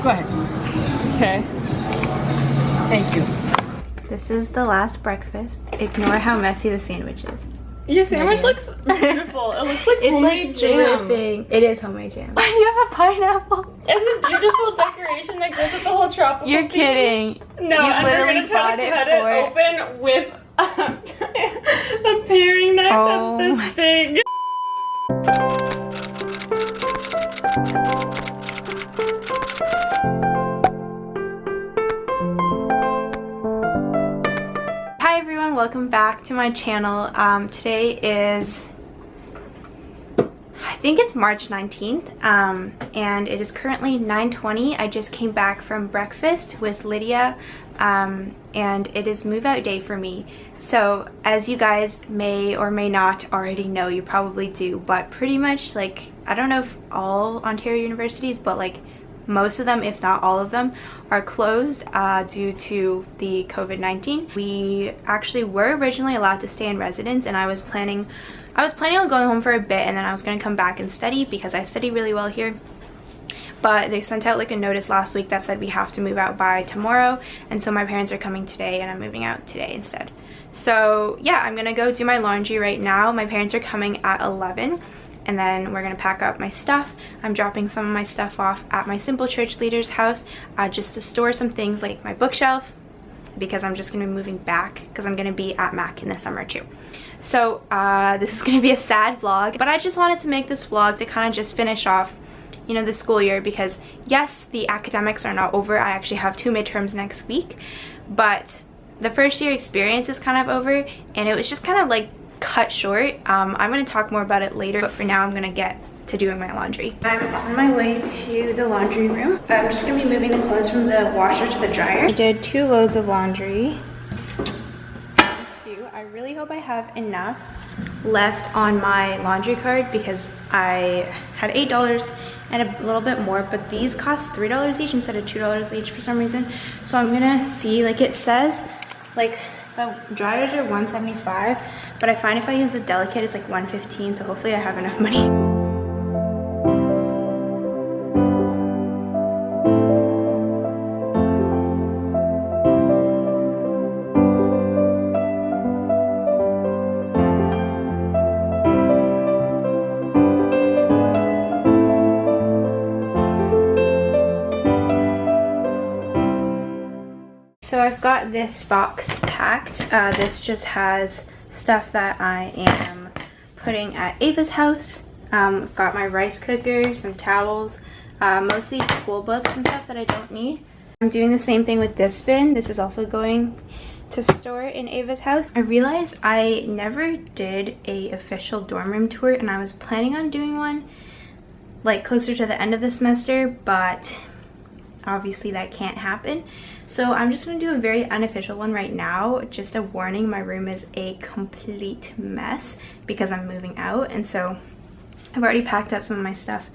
Go ahead. Okay. Thank you. This is the last breakfast. Ignore how messy the sandwich is. Your sandwich looks beautiful. It looks like homemade jam. Dripping. It is homemade jam. Why do you have a pineapple? It's a beautiful decoration that goes with the whole tropical You're theme. kidding. No, you and literally we're gonna try bought to it cut for it open with a paring knife that's this big. Hi everyone, welcome back to my channel. Today is, I think it's March 19th, and it is currently 9:20. I just came back from breakfast with Lydia, and it is move out day for me. So as you guys may or may not already know, you probably do, but pretty much, like, I don't know if all Ontario universities, but like most of them, if not all of them, are closed due to the COVID-19. We actually were originally allowed to stay in residence, and I was planning on going home for a bit, and then I was going to come back and study because I study really well here. But they sent out like a notice last week that said we have to move out by tomorrow, and so my parents are coming today and I'm moving out today instead. So yeah, I'm gonna go do my laundry right now. My parents are coming at 11, and then we're gonna pack up my stuff. I'm dropping some of my stuff off at my Simple Church leader's house just to store some things like my bookshelf, because I'm just gonna be moving back because I'm gonna be at Mac in the summer too. So this is gonna be a sad vlog, but I just wanted to make this vlog to kind of just finish off, you know, the school year, because yes, the academics are not over. I actually have 2 midterms next week, but the first year experience is kind of over, and it was just kind of like cut short. I'm going to talk more about it later, but for now I'm going to get to doing my laundry. I'm on my way to the laundry room. I'm just going to be moving the clothes from the washer to the dryer. I did 2 loads of laundry. I really hope I have enough left on my laundry card, because I had $8 and a little bit more, but these cost $3 each instead of $2 each for some reason. So I'm gonna see, like it says, like the dryers are $175, but I find if I use the delicate it's like $115, so hopefully I have enough money. So I've got this box packed. This just has stuff that I am putting at Ava's house. I've got my rice cooker, some towels, mostly school books and stuff that I don't need. I'm doing the same thing with this bin. This is also going to store in Ava's house. I realized I never did a official dorm room tour, and I was planning on doing one like closer to the end of the semester, but obviously that can't happen. So I'm just going to do a very unofficial one right now. Just a warning, my room is a complete mess because I'm moving out, and so I've already packed up some of my stuff.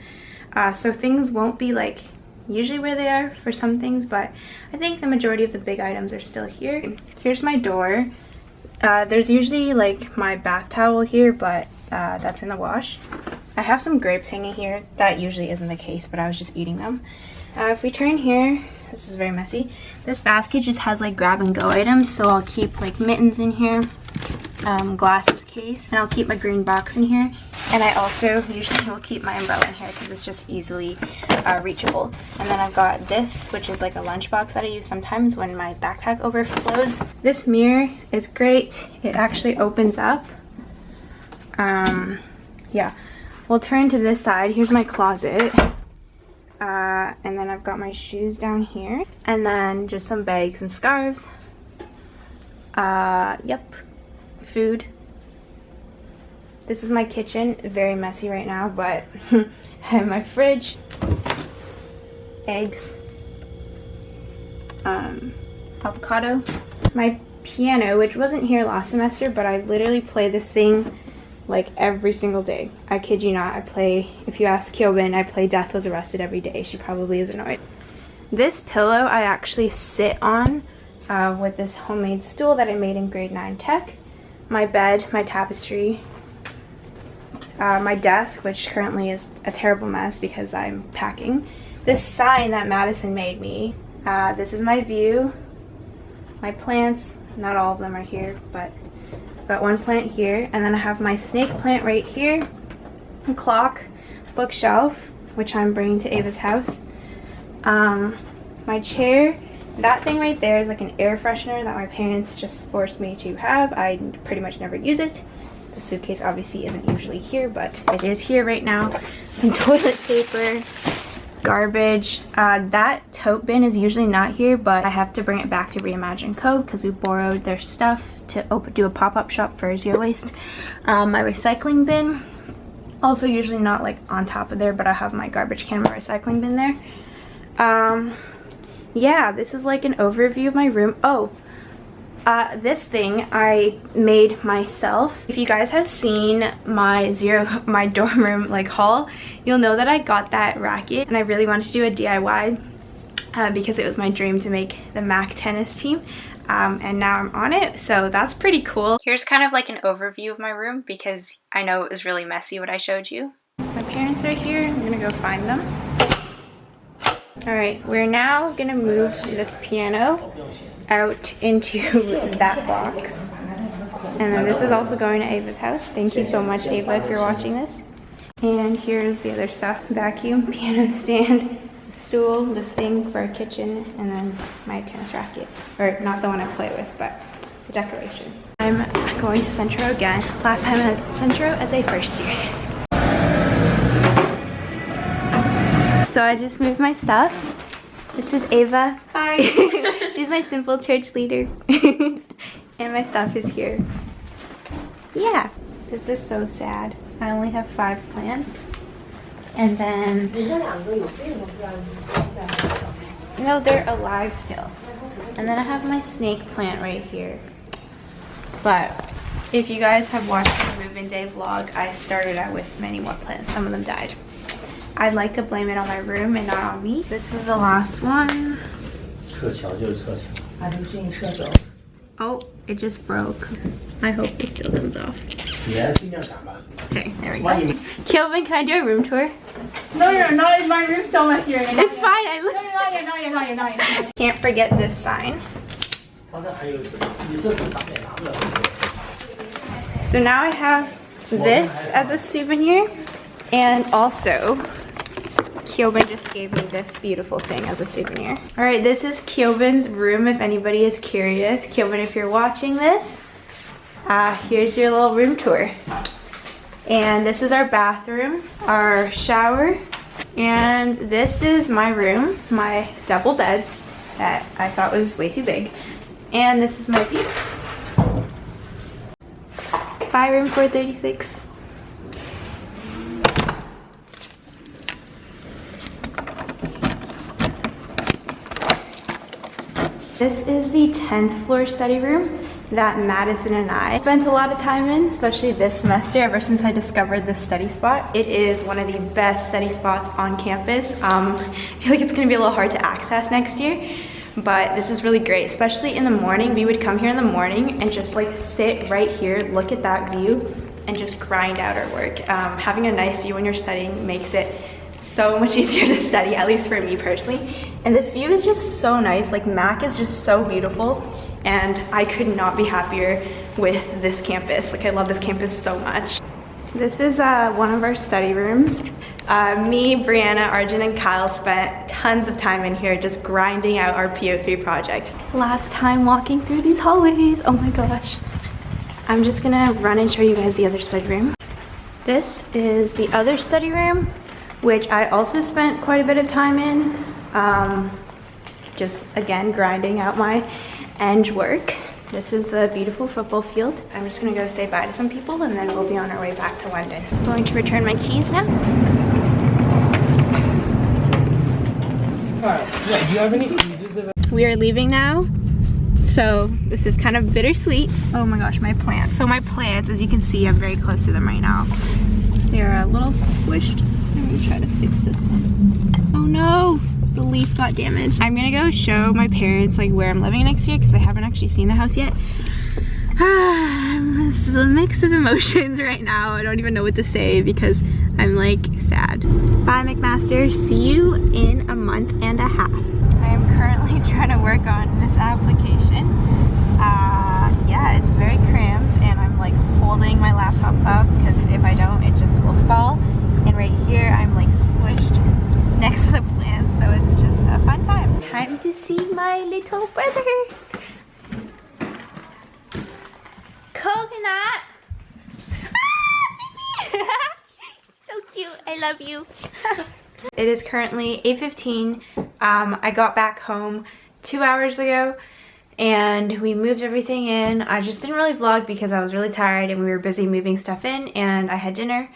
So things won't be like usually where they are for some things, but I think the majority of the big items are still here. Here's my door. There's usually like my bath towel here, but that's in the wash. I have some grapes hanging here. That usually isn't the case, but I was just eating them. If we turn here, this is very messy. This basket just has like grab and go items, so I'll keep like mittens in here, glasses case, and I'll keep my green box in here. And I also usually will keep my umbrella in here because it's just easily reachable. And then I've got this, which is like a lunchbox that I use sometimes when my backpack overflows. This mirror is great. It actually opens up. Yeah, we'll turn to this side. Here's my closet. And then I've got my shoes down here, and then just some bags and scarves. Yep, food. This is my kitchen, very messy right now, but I have my fridge, eggs, avocado, my piano, which wasn't here last semester, but I literally play this thing like every single day. I kid you not. I play, if you ask Kyobin, I play Death Was Arrested every day. She probably is annoyed. This pillow I actually sit on with this homemade stool that I made in grade 9 tech. My bed, my tapestry, my desk, which currently is a terrible mess because I'm packing. this sign that Madison made me. This is my view. My plants, not all of them are here, but I've got one plant here, and then I have my snake plant right here, a clock, bookshelf, which I'm bringing to Ava's house, my chair. That thing right there is like an air freshener that my parents just forced me to have. I pretty much never use it. The suitcase obviously isn't usually here, but it is here right now. Some toilet paper, garbage. That tote bin is usually not here, but I have to bring it back to Reimagine Co. because we borrowed their stuff to do a pop-up shop for zero waste. My recycling bin, also usually not like on top of there, but I have my garbage can and my recycling bin there. Yeah, this is like an overview of my room. Oh, this thing I made myself. If you guys have seen my dorm room like haul, you'll know that I got that racket and I really wanted to do a DIY because it was my dream to make the MAC tennis team. And now I'm on it, so that's pretty cool. Here's kind of like an overview of my room because I know it was really messy what I showed you. My parents are here. I'm gonna go find them. Alright, we're now gonna move this piano out into that box. And then this is also going to Ava's house. Thank you so much, Ava, if you're watching this. And here's the other stuff. Vacuum, piano stand, stool, this thing for a kitchen, and then my tennis racket. Or not the one I play with, but the decoration. I'm going to Centro again. Last time at Centro as a first year. So I just moved my stuff. This is Ava. Hi. She's my simple church leader. And my stuff is here. Yeah. This is so sad. I only have 5 plants. And then... No, they're alive still. And then I have my snake plant right here. But if you guys have watched the move-in day vlog, I started out with many more plants. Some of them died. I'd like to blame it on my room and not on me. This is the last one. Oh, it just broke. I hope this still comes off. Okay, there we go. Kelvin, can I do a room tour? No, not in my room. So messy right now. It's fine. No. Can't forget this sign. So now I have this as a souvenir, and also Kyobin just gave me this beautiful thing as a souvenir. All right, this is Kyobin's room if anybody is curious. Kyobin, if you're watching this, here's your little room tour. And this is our bathroom, our shower, and this is my room, my double bed that I thought was way too big. And this is my view. Bye, room 436. This is the 10th floor study room that Madison and I spent a lot of time in, especially this semester, ever since I discovered this study spot. It is one of the best study spots on campus. I feel like it's gonna be a little hard to access next year, but this is really great, especially in the morning. We would come here in the morning and just like sit right here, look at that view, and just grind out our work. Having a nice view when you're studying makes it so much easier to study, at least for me personally. And this view is just so nice. Like, Mac is just so beautiful, and I could not be happier with this campus. Like, I love this campus so much. This is one of our study rooms. Me, Brianna, Arjun, and Kyle spent tons of time in here just grinding out our PO3 project. Last time walking through these hallways, oh my gosh. I'm just gonna run and show you guys the other study room. This is the other study room, which I also spent quite a bit of time in. Just again, grinding out my eng work. This is the beautiful football field. I'm just gonna go say bye to some people and then we'll be on our way back to London. I'm going to return my keys now. Do you have any images? We are leaving now. So this is kind of bittersweet. Oh my gosh, my plants. So my plants, as you can see, I'm very close to them right now. They're a little squished. Let me try to fix this one. Oh no, the leaf got damaged. I'm gonna go show my parents like where I'm living next year because I haven't actually seen the house yet. This is a mix of emotions right now. I don't even know what to say because I'm like sad. Bye McMaster, see you in a month and a half. I am currently trying to work on this application. Yeah, it's very cramped and I'm like holding my laptop up because if I don't, it just will fall. And right here, I'm like squished next to the plants, so it's just a fun time. Time to see my little brother. Coconut. Ah, so cute. I love you. It is currently 8:15. I got back home 2 hours ago and we moved everything in. I just didn't really vlog because I was really tired and we were busy moving stuff in, and I had dinner.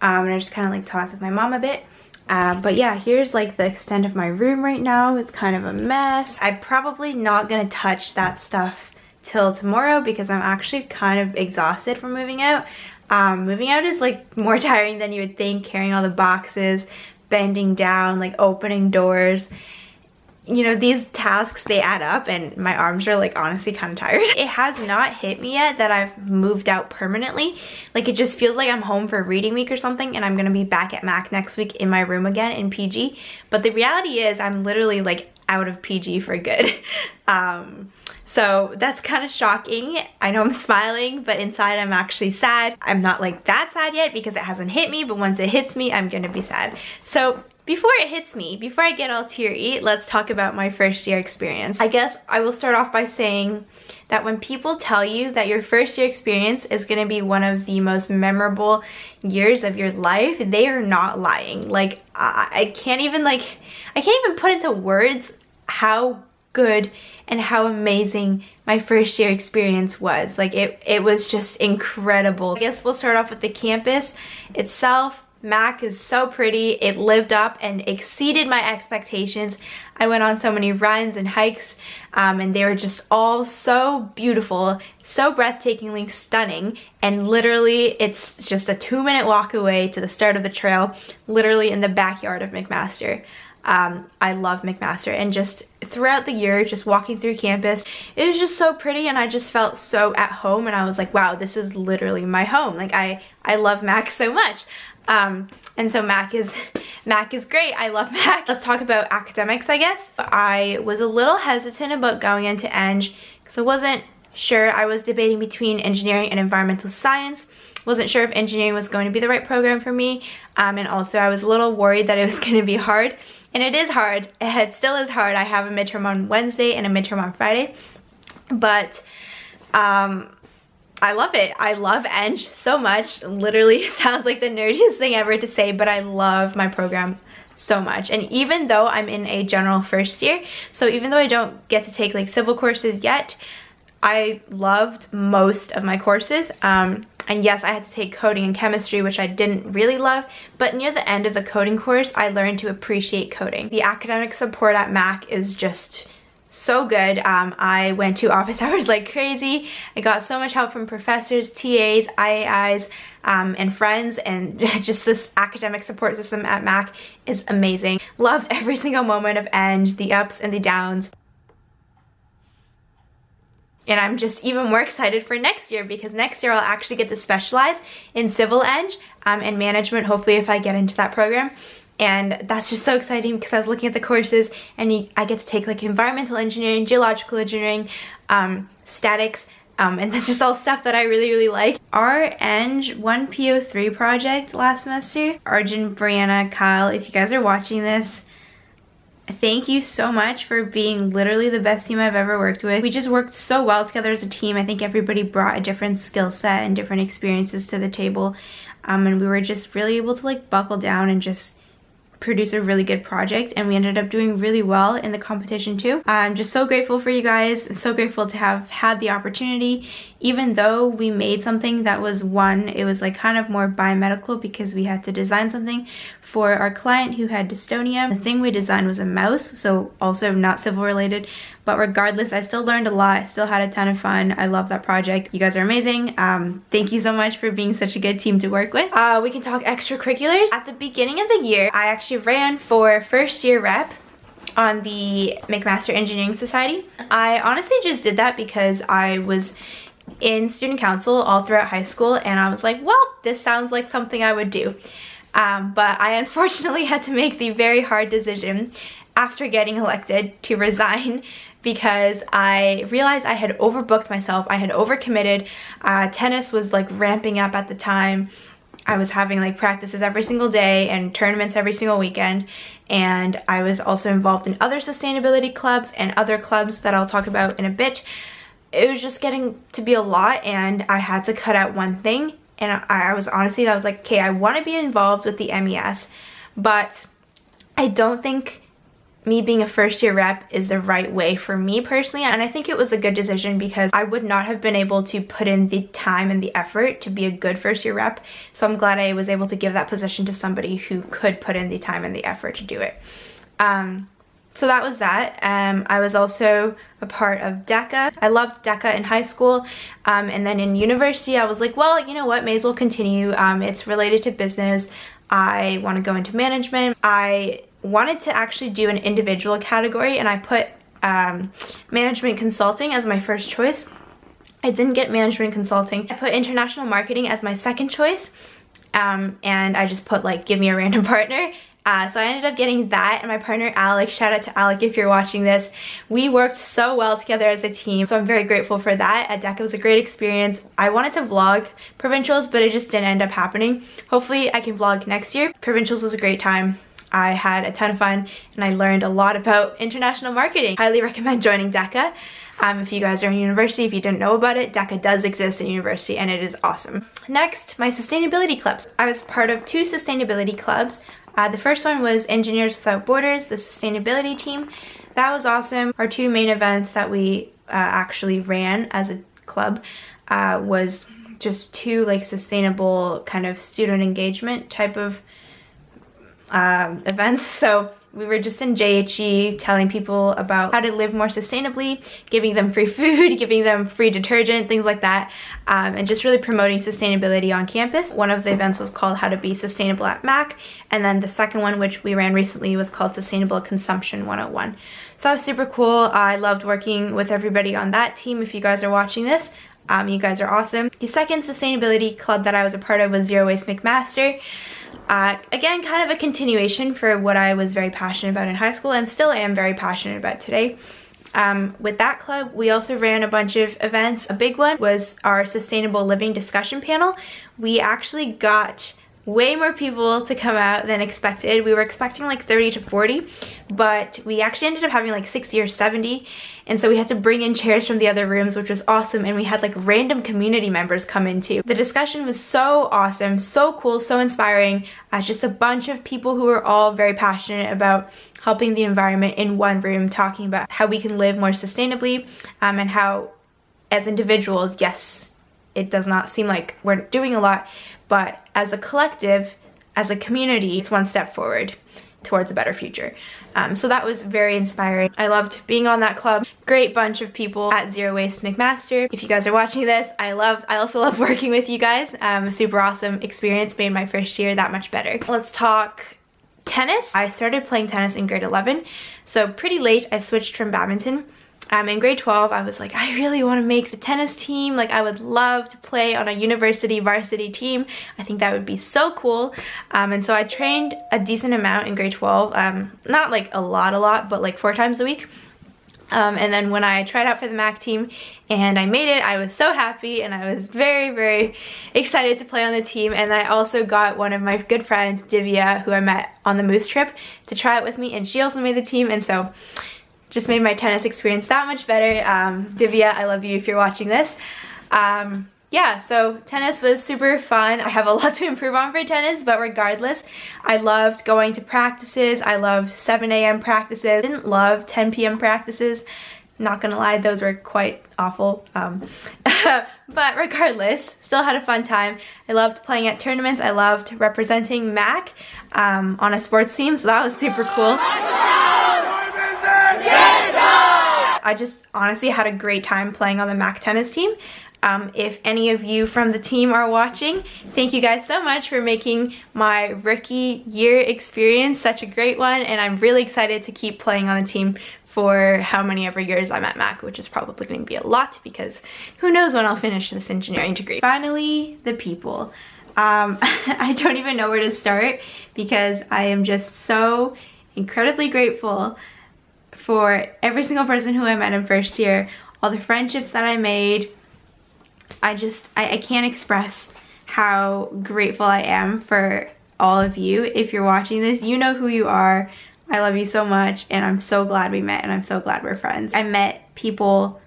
And I just kind of like talked with my mom a bit. But yeah, here's like the extent of my room right now. It's kind of a mess. I'm probably not gonna touch that stuff till tomorrow because I'm actually kind of exhausted from moving out. Moving out is like more tiring than you would think, carrying all the boxes, bending down, like opening doors. You know, these tasks, they add up and my arms are like honestly kind of tired. It has not hit me yet that I've moved out permanently. Like it just feels like I'm home for reading week or something and I'm gonna be back at Mac next week in my room again in PG. But the reality is I'm literally like out of PG for good. So that's kind of shocking. I know I'm smiling, but inside I'm actually sad. I'm not like that sad yet because it hasn't hit me, but once it hits me, I'm gonna be sad. So before it hits me, before I get all teary, let's talk about my first year experience. I guess I will start off by saying that when people tell you that your first year experience is gonna be one of the most memorable years of your life, they are not lying. Like, I can't even put into words how good and how amazing my first year experience was. Like it was just incredible. I guess we'll start off with the campus itself. Mac is so pretty. It lived up and exceeded my expectations. I went on so many runs and hikes and they were just all so beautiful, so breathtakingly stunning, and literally it's just a 2-minute walk away to the start of the trail, literally in the backyard of McMaster. I love McMaster, and just throughout the year, just walking through campus, it was just so pretty and I just felt so at home and I was like, wow, this is literally my home. Like I love Mac so much. And so Mac is great. I love Mac. Let's talk about academics, I guess. I was a little hesitant about going into Eng because I wasn't sure. I was debating between engineering and environmental science. Wasn't sure if engineering was going to be the right program for me. And also I was a little worried that it was going to be hard. And it is hard. It still is hard. I have a midterm on Wednesday and a midterm on Friday. But I love it. I love Eng so much. Literally sounds like the nerdiest thing ever to say, but I love my program so much. And even though I'm in a general first year, so even though I don't get to take like civil courses yet, I loved most of my courses. And yes, I had to take coding and chemistry, which I didn't really love, but near the end of the coding course, I learned to appreciate coding. The academic support at Mac is just so good. I went to office hours like crazy. I got so much help from professors, TAs, IAIs, and friends, and just this academic support system at Mac is amazing. Loved every single moment of Eng, the ups and the downs. And I'm just even more excited for next year because next year I'll actually get to specialize in civil Eng and management, hopefully, if I get into that program. And that's just so exciting because I was looking at the courses and I get to take like environmental engineering, geological engineering, statics, and that's just all stuff that I really, really like. Our Eng 1PO3 project last semester, Arjun, Brianna, Kyle, if you guys are watching this, thank you so much for being literally the best team I've ever worked with. We just worked so well together as a team. I think everybody brought a different skill set and different experiences to the table. And we were just really able to like buckle down and just produce a really good project, and we ended up doing really well in the competition too. I'm just so grateful for you guys, so grateful to have had the opportunity, even though we made something that was it was like kind of more biomedical because we had to design something for our client who had dystonia. The thing we designed was a mouse, so also not civil related, but regardless, I still learned a lot. I still had a ton of fun. I love that project. You guys are amazing. Thank you so much for being such a good team to work with. We can talk extracurriculars. At the beginning of the year, I actually ran for first year rep on the McMaster Engineering Society. I honestly just did that because I was in student council all throughout high school and I was like, well, this sounds like something I would do. But I unfortunately had to make the very hard decision after getting elected to resign because I realized I had overbooked myself. I had overcommitted. Tennis was like ramping up at the time. I was having like practices every single day and tournaments every single weekend. And I was also involved in other sustainability clubs and other clubs that I'll talk about in a bit. It was just getting to be a lot and I had to cut out one thing. And I was honestly, I was like, okay, I want to be involved with the MES, but I don't think me being a first year rep is the right way for me personally. And I think it was a good decision because I would not have been able to put in the time and the effort to be a good first year rep. So I'm glad I was able to give that position to somebody who could put in the time and the effort to do it. So that was that. I was also a part of DECA. I loved DECA in high school. And then in university, I was like, well, you know what, may as well continue. It's related to business. I want to go into management. I wanted to actually do an individual category and I put management consulting as my first choice. I didn't get management consulting. I put international marketing as my second choice. And I just put like, give me a random partner. So I ended up getting that, and my partner Alec, shout out to Alec if you're watching this, we worked so well together as a team, so I'm very grateful for that. At DECA was a great experience. I wanted to vlog provincials, but it just didn't end up happening. Hopefully I can vlog next year. Provincials was a great time. I had a ton of fun, and I learned a lot about international marketing. Highly recommend joining DECA. If you guys are in university, if you didn't know about it, DECA does exist at university and it is awesome. Next, my sustainability clubs. I was part of 2 sustainability clubs. The first one was Engineers Without Borders, the sustainability team. That was awesome. Our 2 main events that we actually ran as a club was just 2 like sustainable kind of student engagement type of events. So we were just in JHE telling people about how to live more sustainably, giving them free food, giving them free detergent, things like that, and just really promoting sustainability on campus. One of the events was called How to Be Sustainable at Mac, and then the second one, which we ran recently, was called Sustainable Consumption 101. So that was super cool. I loved working with everybody on that team. If you guys are watching this, you guys are awesome. The second sustainability club that I was a part of was Zero Waste McMaster. Again, kind of a continuation for what I was very passionate about in high school and still am very passionate about today. With that club, we also ran a bunch of events. A big one was our sustainable living discussion panel. We actually got way more people to come out than expected. We were expecting like 30 to 40, but we actually ended up having like 60 or 70. And so we had to bring in chairs from the other rooms, which was awesome. And we had like random community members come in too. The discussion was so awesome, so cool, so inspiring. Just a bunch of people who were all very passionate about helping the environment in one room, talking about how we can live more sustainably, and how as individuals, yes, it does not seem like we're doing a lot, but as a collective, as a community, it's one step forward towards a better future. So that was very inspiring. I loved being on that club. Great bunch of people at Zero Waste McMaster. If you guys are watching this, I also love working with you guys. Super awesome experience, made my first year that much better. Let's talk tennis. I started playing tennis in grade 11, so pretty late I switched from badminton. In grade 12, I was like, I really want to make the tennis team. Like, I would love to play on a university varsity team. I think that would be so cool. And so I trained a decent amount in grade 12. Not like a lot, but like 4 times a week. And then when I tried out for the MAC team and I made it, I was so happy and I was very, very excited to play on the team. And I also got one of my good friends, Divya, who I met on the Moose trip, to try it with me, and she also made the team. And so just made my tennis experience that much better. Divya, I love you if you're watching this. Yeah, so tennis was super fun. I have a lot to improve on for tennis, but regardless, I loved going to practices. I loved 7 a.m. practices. Didn't love 10 p.m. practices. Not gonna lie, those were quite awful. But regardless, still had a fun time. I loved playing at tournaments. I loved representing MAC on a sports team, so that was super cool. I just honestly had a great time playing on the MAC tennis team. If any of you from the team are watching, thank you guys so much for making my rookie year experience such a great one, and I'm really excited to keep playing on the team for how many ever years I'm at MAC, which is probably going to be a lot because who knows when I'll finish this engineering degree. Finally, the people. I don't even know where to start because I am just so incredibly grateful for every single person who I met in first year, all the friendships that I made. I can't express how grateful I am for all of you. If you're watching this, you know who you are. I love you so much, and I'm so glad we met, and I'm so glad we're friends. I met people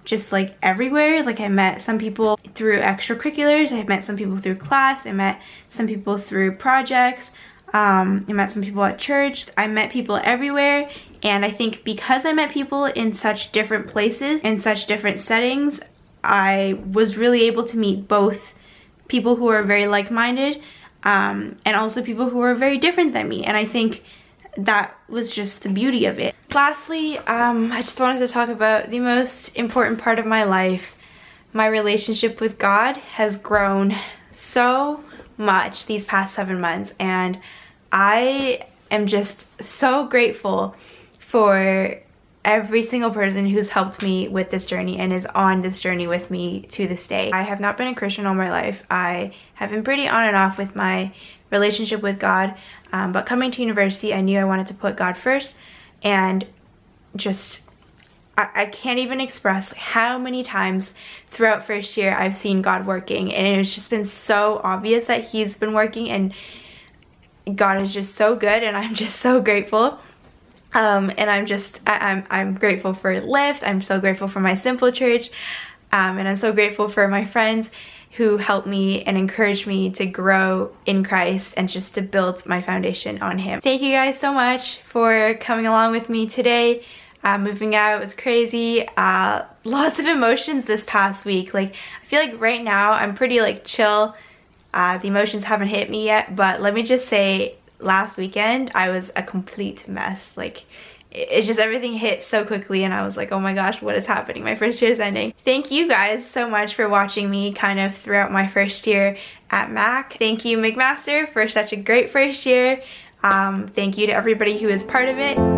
just like everywhere. Like I met some people through extracurriculars, I met some people through class, I met some people through projects, I met some people at church, I met people everywhere. And I think because I met people in such different places, in such different settings, I was really able to meet both people who are very like-minded and also people who are very different than me. And I think that was just the beauty of it. Lastly, I just wanted to talk about the most important part of my life. My relationship with God has grown so much these past 7 months, and I am just so grateful for every single person who's helped me with this journey and is on this journey with me to this day. I have not been a Christian all my life. I have been pretty on and off with my relationship with God, but coming to university, I knew I wanted to put God first, and just I can't even express how many times throughout first year I've seen God working, and it's just been so obvious that He's been working, and God is just so good, and I'm just so grateful. And I'm grateful for Lyft. I'm so grateful for my simple church, and I'm so grateful for my friends who helped me and encouraged me to grow in Christ and just to build my foundation on Him. Thank you guys so much for coming along with me today. Moving out was crazy. Lots of emotions this past week. Like, I feel like right now I'm pretty like chill. The emotions haven't hit me yet, but let me just say, last weekend I was a complete mess. Like, it's just everything hit so quickly, and I was like, oh my gosh, what is happening? My first year is ending. Thank you guys so much for watching me kind of throughout my first year at Mac. Thank you, McMaster, for such a great first year. Thank you to everybody who is part of it.